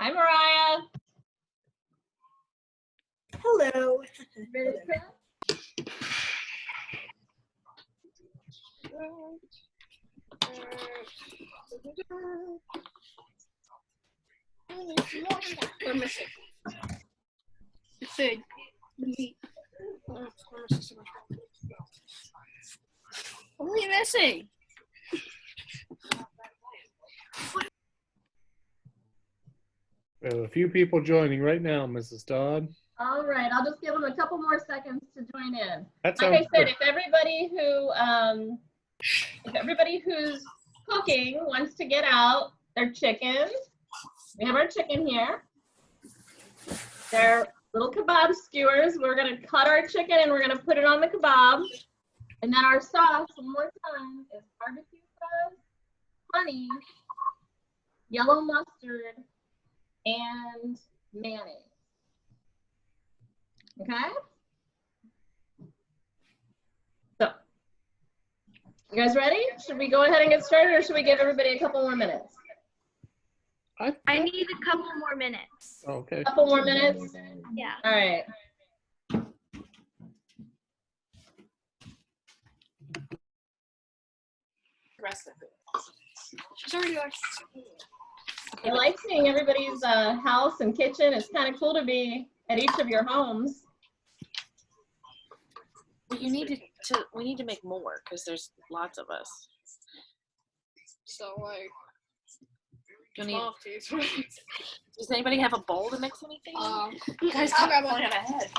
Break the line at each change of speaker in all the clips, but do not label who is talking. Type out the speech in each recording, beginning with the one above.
Hi, Mariah.
Hello.
Ready to cook?
We're missing the food. Meat. We're missing so much. What are we missing?
We have a few people joining right now, Mrs. Dodd.
All right, I'll just give them a couple more seconds to join in.
That
Like I
sounds
said,
good.
if everybody who's cooking wants to get out their chickens, we have our chicken here. They're little kebab skewers. We're gonna cut our chicken and we're gonna put it on the kebab. And then our sauce, one more time, is barbecue sauce, honey, yellow mustard, and mayonnaise. Okay? So, you guys ready? Should we go ahead and get started, or should we give everybody a couple more minutes?
I need a couple more minutes.
Okay.
A couple more minutes?
Yeah.
All right.
She's already watched.
I like seeing everybody's house and kitchen. It's kind of cool to be at each of your homes.
Well, we need to make more because there's lots of us.
So like,
Do you need,
12 teaspoons.
does anybody have a bowl to mix anything?
You guys
I'll
grab
grab
one.
ahead.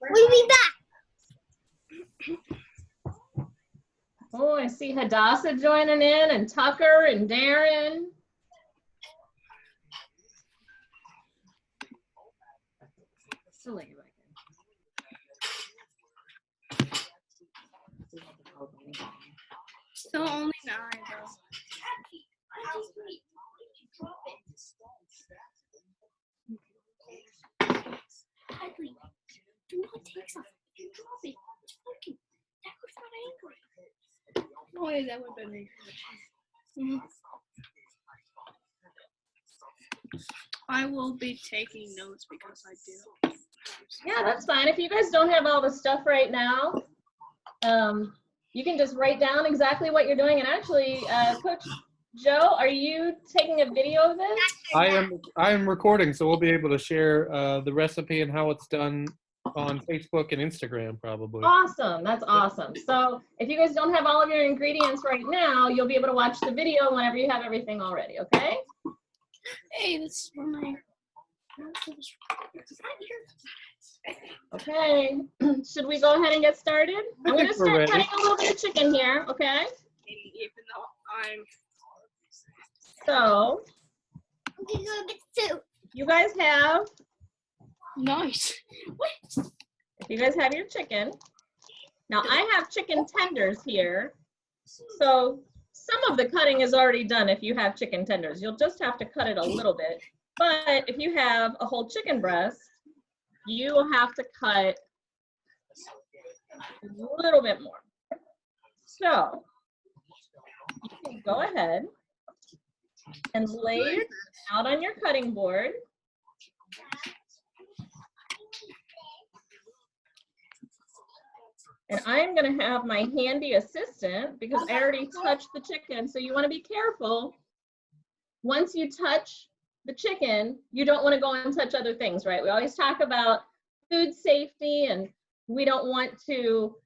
We'll be back.
Oh, I see Hadassah joining in, and Tucker and Darren. Still let you back in.
Still only 9 though.
Hadley, do not take something. Drop it. It's working. That was not angry.
Oh wait, that would have been me. I will be taking notes because I do.
Yeah, that's fine. If you guys don't have all the stuff right now, you can just write down exactly what you're doing. And actually, Coach Joe, are you taking a video of this?
I am recording, so we'll be able to share the recipe and how it's done on Facebook and Instagram probably.
Awesome. That's awesome. So if you guys don't have all of your ingredients right now, you'll be able to watch the video whenever you have everything already, okay?
Hey, that's for my.
Okay. Should we go ahead and get started? I'm going to
think we're
start
ready.
cutting a little bit of chicken here, okay?
Even though I'm.
So
I'm gonna go a bit too.
you guys have,
Nice.
if you guys have your chicken, now I have chicken tenders here. So some of the cutting is already done if you have chicken tenders. You'll just have to cut it a little bit. But if you have a whole chicken breast, you will have to cut a little bit more. So you can go ahead and lay it out on your cutting board. And I'm going to have my handy assistant because I already touched the chicken. So you want to be careful. Once you touch the chicken, you don't want to go and touch other things, right? We always talk about food safety, and we don't want to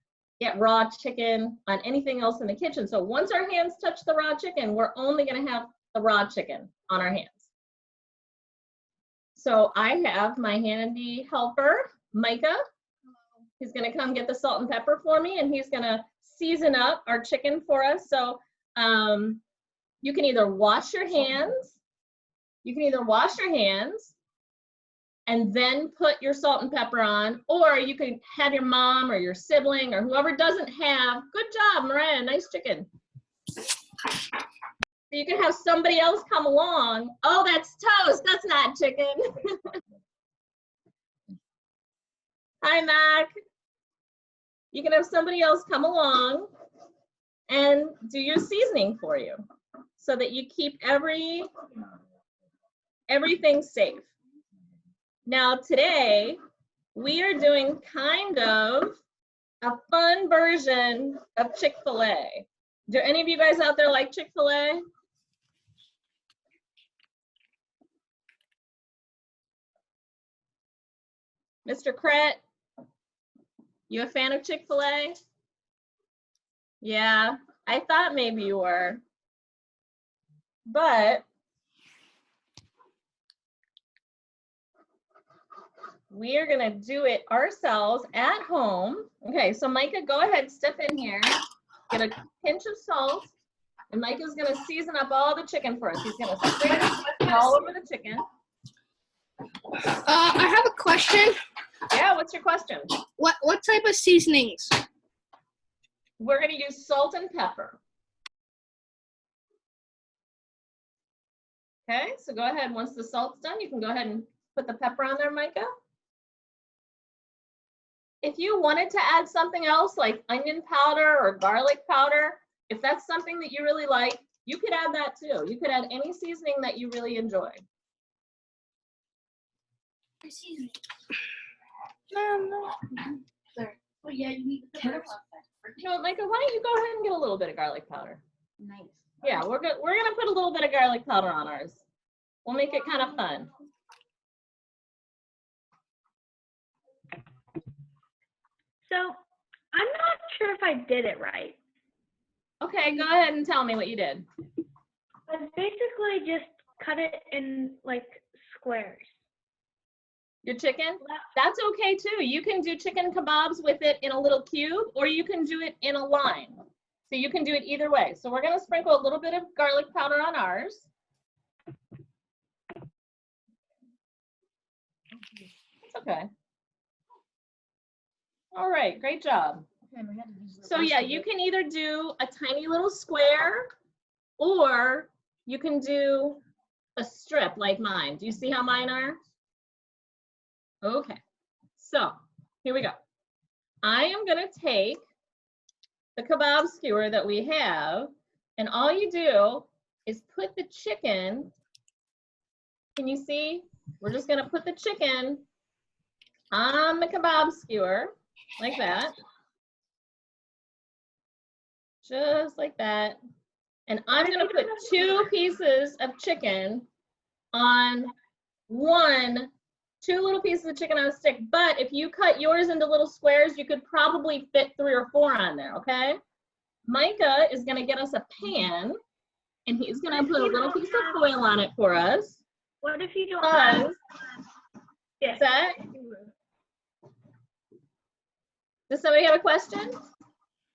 get raw chicken on anything else in the kitchen. So once our hands touch the raw chicken, we're only going to have the raw chicken on our hands. So I have my handy helper, Micah. He's going to come get the salt and pepper for me, and he's going to season up our chicken for us. So you can either wash your hands. You can either wash your hands and then put your salt and pepper on, or you can have your mom or your sibling or whoever doesn't have. Good job, Mariah, nice chicken. So you can have somebody else come along. Oh, that's toast, that's not chicken. Hi, Mac. You can have somebody else come along and do your seasoning for you. so that you keep everything safe. Now today, we are doing kind of a fun version of Chick-fil-A. Do any of you guys out there like Chick-fil-A? Mr. Kret, you a fan of Chick-fil-A? Yeah, I thought maybe you were. But we are gonna do it ourselves at home. Okay, so Micah, go ahead, step in here, get a pinch of salt, and Micah's gonna season up all the chicken for us. He's gonna spread it all over the chicken.
I have a question.
Yeah, what's your question?
What type of seasonings?
We're gonna use salt and pepper. Okay, so go ahead, once the salt's done, you can go ahead and put the pepper on there, Micah. If you wanted to add something else like onion powder or garlic powder, if that's something that you really like, you could add that too. You could add any seasoning that you really enjoy.
No.
Oh yeah, you need the pepper.
You know what, Micah, why don't you go ahead and get a little bit of garlic powder?
Nice.
Yeah, we're gonna put a little bit of garlic powder on ours. We'll make it kind of fun.
So I'm not sure if I did it right.
Okay, go ahead and tell me what you did.
I basically just cut it in like squares.
Your chicken? That's okay too. You can do chicken kebabs with it in a little cube, or you can do it in a line. So you can do it either way. So we're gonna sprinkle a little bit of garlic powder on ours. It's okay. All right, great job. So yeah, you can either do a tiny little square, or you can do a strip like mine. Do you see how mine are? Okay, so here we go. I am gonna take the kebab skewer that we have, and all you do is put the chicken, can you see? We're just gonna put the chicken on the kebab skewer, like that. Just like that. And I'm gonna put 2 pieces of chicken on two little pieces of chicken on a stick. But if you cut yours into little squares, you could probably fit 3 or 4 on there, okay? Micah is gonna get us a pan, and he's gonna put a little piece of foil on it for us.
What if you don't have
What's that? Does somebody have a question?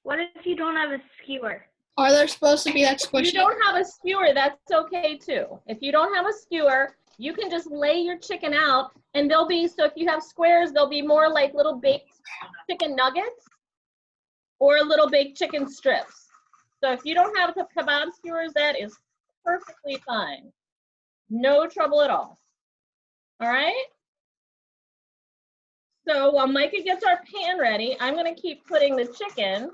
What if you don't have a skewer?
Are there supposed to be that
If you
squishy?
don't have a skewer, that's okay too. If you don't have a skewer, you can just lay your chicken out, and they'll be, so if you have squares, they'll be more like little baked chicken nuggets or little baked chicken strips. So if you don't have the kebab skewers, that is perfectly fine. No trouble at all. All right? So while Micah gets our pan ready, I'm gonna keep putting the chicken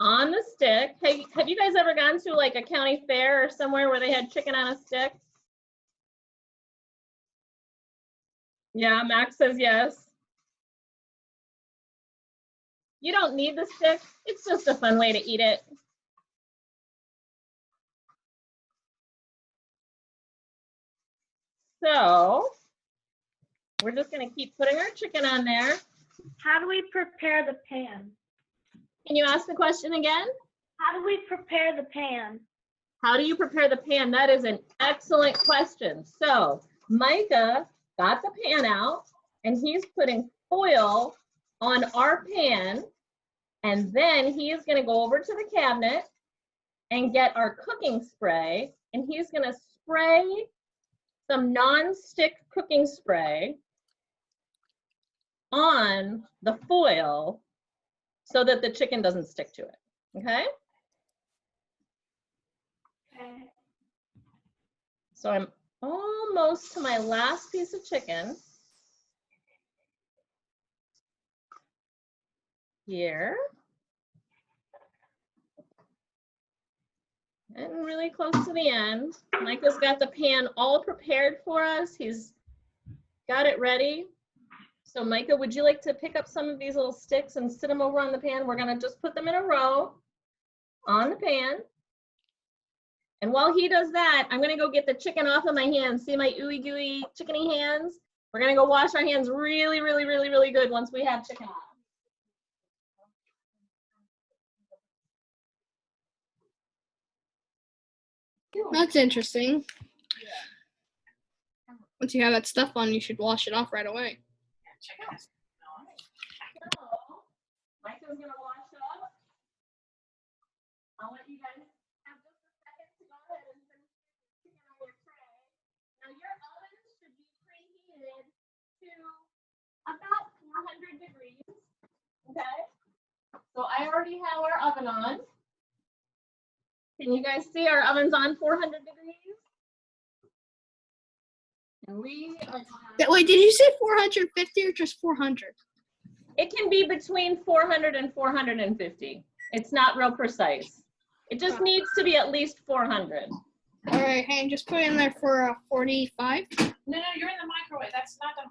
on the stick. Hey, have you guys ever gone to like a county fair or somewhere where they had chicken on a stick? Yeah, Max says yes. You don't need the stick. It's just a fun way to eat it. So we're just gonna keep putting our chicken on there.
How do we prepare the pan?
Can you ask the question again?
How do we prepare the pan?
How do you prepare the pan? That is an excellent question. So Micah got the pan out, and he's putting foil on our pan, and then he is gonna go over to the cabinet and get our cooking spray, and he's gonna spray some non-stick cooking spray on the foil so that the chicken doesn't stick to it, okay?
Okay.
So I'm almost to my last piece of chicken. Here. Getting really close to the end. Micah's got the pan all prepared for us. He's got it ready. So Micah, would you like to pick up some of these little sticks and sit them over on the pan? We're gonna just put them in a row on the pan. And while he does that, I'm gonna go get the chicken off of my hands. See my ooey gooey chickeny hands? We're gonna go wash our hands really, really, really, really good once we have chicken on.
That's interesting. Once you have that stuff on, you should wash it off right away.
So, Micah's gonna wash up. I'll let you guys have just a second to go ahead and finish the chicken on your tray. Now your oven should be preheated to about 400 degrees. Okay. So I already have our oven on. Can you guys see our oven's on 400 degrees? And we are
Wait, did you say 450 or just 400?
It can be between 400 and 450. It's not real precise. It just needs to be at least 400.
All right, hey, just put it in there for 45.
No, you're in the microwave. That's not the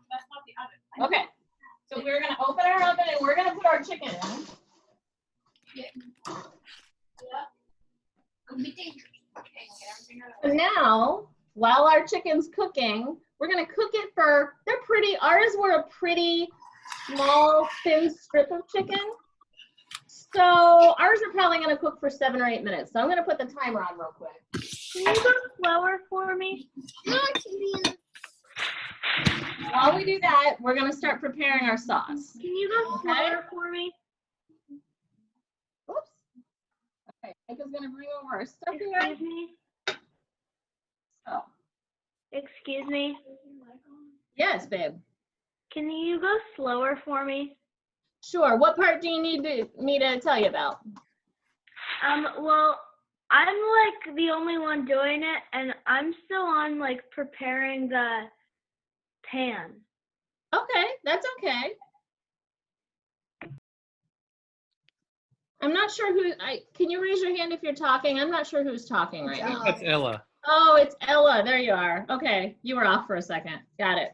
oven.
Okay. So we're gonna open our oven and we're gonna put our chicken in. So now, while our chicken's cooking, we're gonna cook it for, ours were a pretty small, thin strip of chicken. So ours are probably gonna cook for 7 or 8 minutes. So I'm gonna put the timer on real quick.
Can you go slower for me?
While we do that, we're gonna start preparing our sauce.
Can you go slower for me?
Oops. Okay, Micah's gonna bring over our stuffing
Excuse
right.
me.
So,
Excuse me.
yes, babe.
Can you go slower for me?
Sure. What part do you need me to tell you about?
Well, I'm like the only one doing it, and I'm still on like preparing the pan.
Okay, that's okay. I'm not sure who, can you raise your hand if you're talking? I'm not sure who's talking right now.
That's Ella.
Oh, it's Ella. There you are. Okay, you were off for a second. Got it.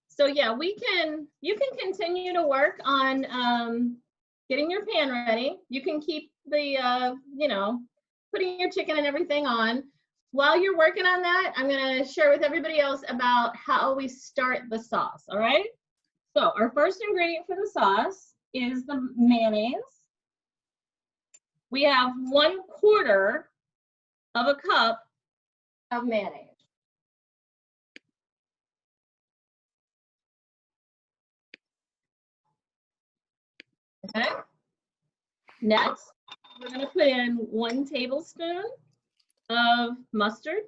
So yeah, you can continue to work on getting your pan ready. You can keep the, putting your chicken and everything on. While you're working on that, I'm gonna share with everybody else about how we start the sauce, all right? So our first ingredient for the sauce is the mayonnaise. We have 1/4 of a cup of mayonnaise. Okay. Next, we're going to put in 1 tablespoon of mustard.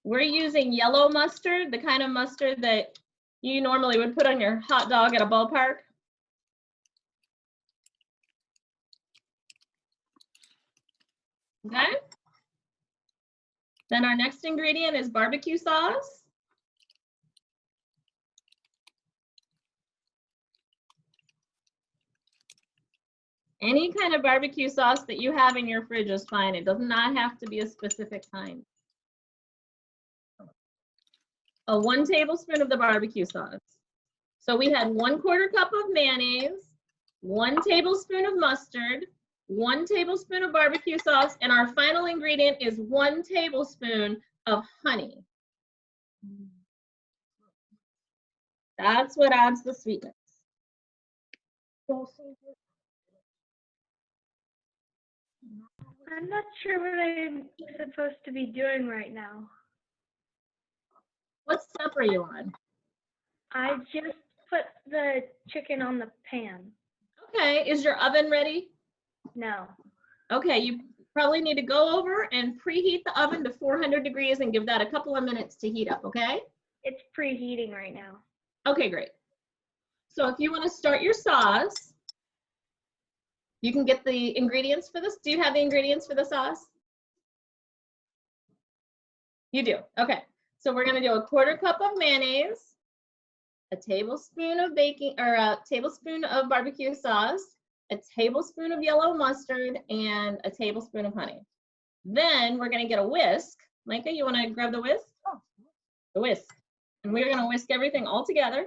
We're using yellow mustard, the kind of mustard that you normally would put on your hot dog at a ballpark. Okay. Then our next ingredient is barbecue sauce. Any kind of barbecue sauce that you have in your fridge is fine. It does not have to be a specific kind. 1 tablespoon of the barbecue sauce. So we had 1/4 cup of mayonnaise, 1 tablespoon of mustard, 1 tablespoon of barbecue sauce, and our final ingredient is 1 tablespoon of honey. That's what adds the sweetness.
I'm not sure what I'm supposed to be doing right now.
What step are you on?
I just put the chicken on the pan.
Okay, is your oven ready?
No.
Okay, you probably need to go over and preheat the oven to 400 degrees and give that a couple of minutes to heat up, okay?
It's preheating right now.
Okay, great. So if you want to start your sauce, you can get the ingredients for this. Do you have the ingredients for the sauce? You do, okay. So we're gonna do 1/4 cup of mayonnaise, a tablespoon of baking or a tablespoon of barbecue sauce, a tablespoon of yellow mustard, and a tablespoon of honey. Then we're gonna get a whisk. Micah, you wanna grab the whisk? Oh, the whisk. And we're gonna whisk everything all together.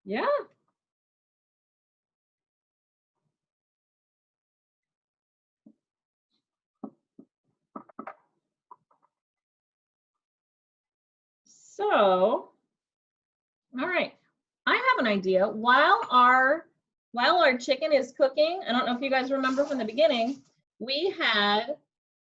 Yeah. So, all right, I have an idea. While our chicken is cooking, I don't know if you guys remember from the beginning, we had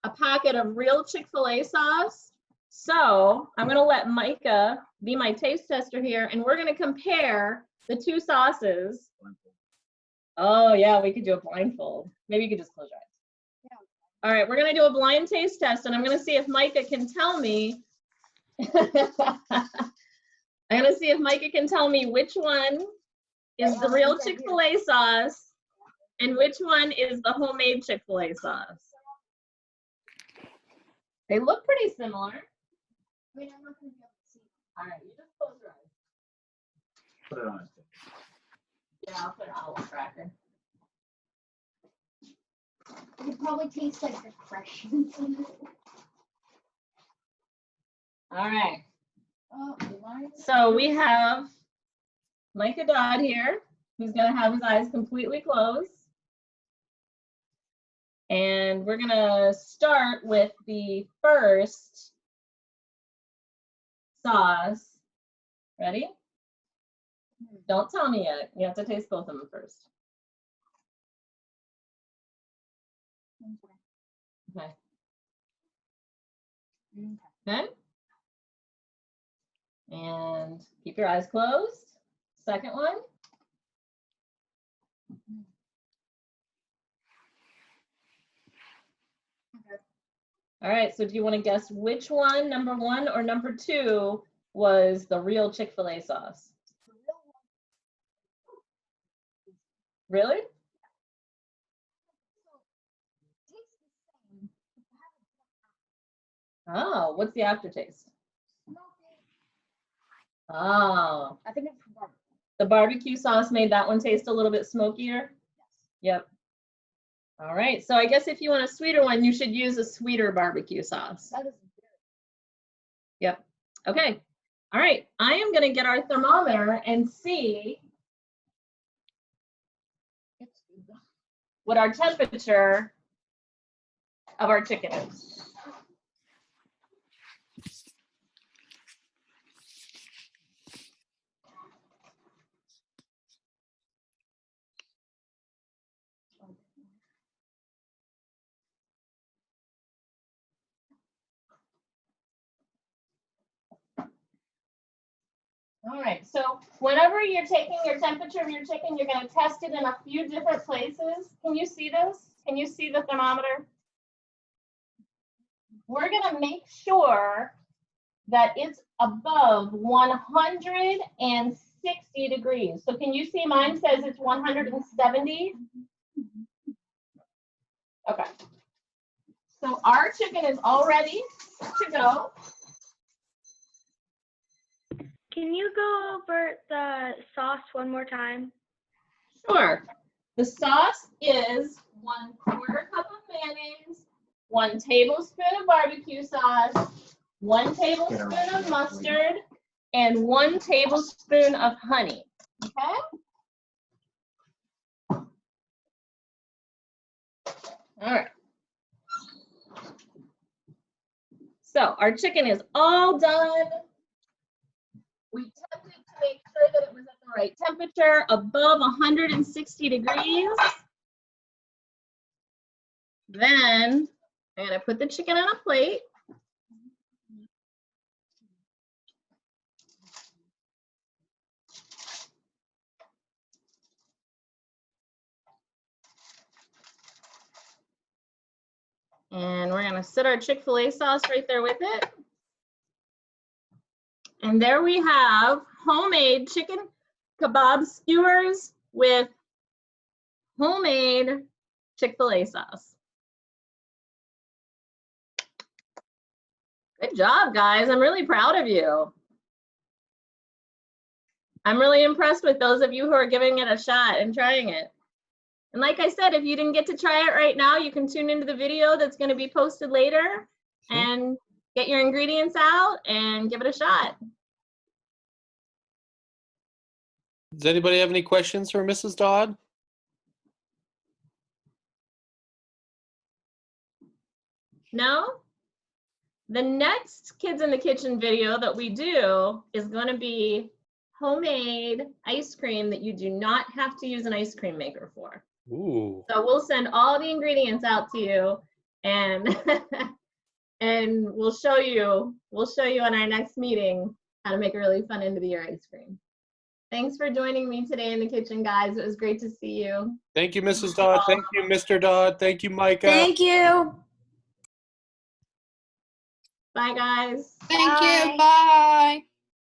a packet of real Chick-fil-A sauce. So I'm gonna let Micah be my taste tester here, and we're gonna compare the two sauces. Oh yeah, we could do a blindfold. Maybe you could just close your eyes. Yeah. All right, we're gonna do a blind taste test, and I'm gonna see if Micah can tell me. I'm gonna see if Micah can tell me which one is the real Chick-fil-A sauce and which one is the homemade Chick-fil-A sauce. They look pretty similar. I mean, I'm not gonna be able to see. All right, you just close your eyes.
Put it on.
Yeah, I'll put it on a cracker.
It probably tastes like the fresh.
All right.
Oh,
So we have Micah Dodd here, who's gonna have his eyes completely closed. And we're gonna start with the first sauce. Ready? Don't tell me yet. You have to taste both of them first. Okay. Okay. And keep your eyes closed. Second one. All right, so do you want to guess which one, number one or number two, was the real Chick-fil-A sauce? Really? Oh, what's the aftertaste? Oh,
I think it's barbecue.
the barbecue sauce made that one taste a little bit smokier? Yep. All right, so I guess if you want a sweeter one, you should use a sweeter barbecue sauce.
That is
Yep. Okay. All right, I am gonna get our thermometer and see what our temperature of our chicken is. All right, so whenever you're taking your temperature of your chicken, you're going to test it in a few different places. Can you see this? Can you see the thermometer? We're going to make sure that it's above 160 degrees. So can you see mine says it's 170? Okay. So our chicken is all ready to go.
Can you go over the sauce one more time?
Sure. The sauce is 1/4 cup of mayonnaise, 1 tablespoon of barbecue sauce, 1 tablespoon of mustard, and 1 tablespoon of honey. Okay? All right. So our chicken is all done. We tested to make sure that it was at the right temperature, above 160 degrees. Then I'm gonna put the chicken on a plate. And we're gonna sit our Chick-fil-A sauce right there with it. And there we have homemade chicken kebab skewers with homemade Chick-fil-A sauce. Good job, guys. I'm really proud of you. I'm really impressed with those of you who are giving it a shot and trying it. And like I said, if you didn't get to try it right now, you can tune into the video that's going to be posted later and get your ingredients out and give it a shot.
Does anybody have any questions for Mrs. Dodd?
No? The next Kids in the Kitchen video that we do is going to be homemade ice cream that you do not have to use an ice cream maker for.
Ooh.
So we'll send all the ingredients out to you and and we'll show you on our next meeting how to make a really fun end of the year ice cream. Thanks for joining me today in the kitchen, guys. It was great to see you.
Thank you, Mrs. Dodd. Thank you, Mr. Dodd. Thank you, Micah.
Thank you.
Bye, guys.
Thank you. Bye.